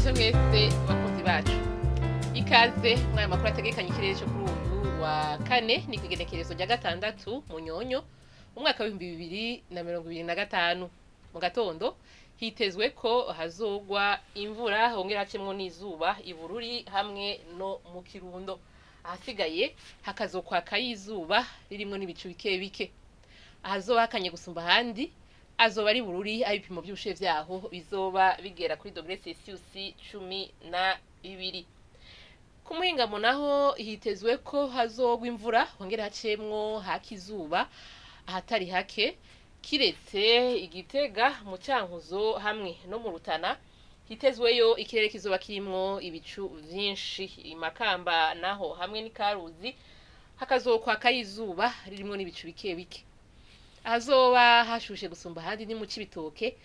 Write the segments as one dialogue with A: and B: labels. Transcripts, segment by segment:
A: Mwaramutse mwese bakunzi bacu. Ikaze mwaya makuru ategekanye ikirere cyo kuri uyu wa kane ni kwigenekerezo rya gatandatu Munyonyo umwaka wa 2025. Mu gatondo hitezwe ko hazogwa imvura hongera hacemwo n'izuba ibururi hamwe no mu Kirundo. Ahasigaye hakazokwaka izuba ririmwo n'ibicu bike bike. Ahazoba hakanye gusumba handi azoba ari bururi abipimo by'ubushe vyaho bizoba bigera kuri dogere Celsius 12. Ku muhingamo naho hitezwe ko hazogwa imvura hongera hacemwo hakizuba ahatari hake kiretse Igitega mu Cankuzo hamwe no mu Rutana hitezweyo ikirere kizoba kirimwo ibicu vyinshi. Imakamba naho hamwe ni Karuzi hakazokwaka izuba ririmwo n'ibicu bike bike. Ahazoba hashushe gusumba handi ni mu Cibitoke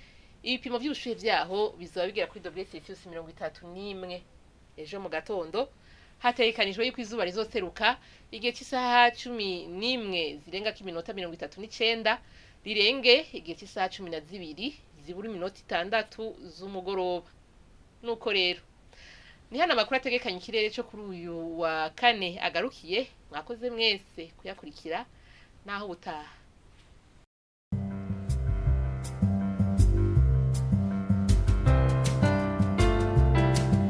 A: ibipimo by'ubushuhe vyaho bizoba bigera kuri dogere Celsius 31. Ejo mu gatondo hategekanijwe yuko izuba rizoseruka igihe cy'isaha 11 zirenga kiminota 39 rirenge igihe cy'isaha 12 zibura iminota 6 z'umugoroba. Nuko rero ni hana makuru ategekanye ikirere cyo kuri uyu wa kane agarukiye. Mwakoze mwese kuyakurikira naho butaha.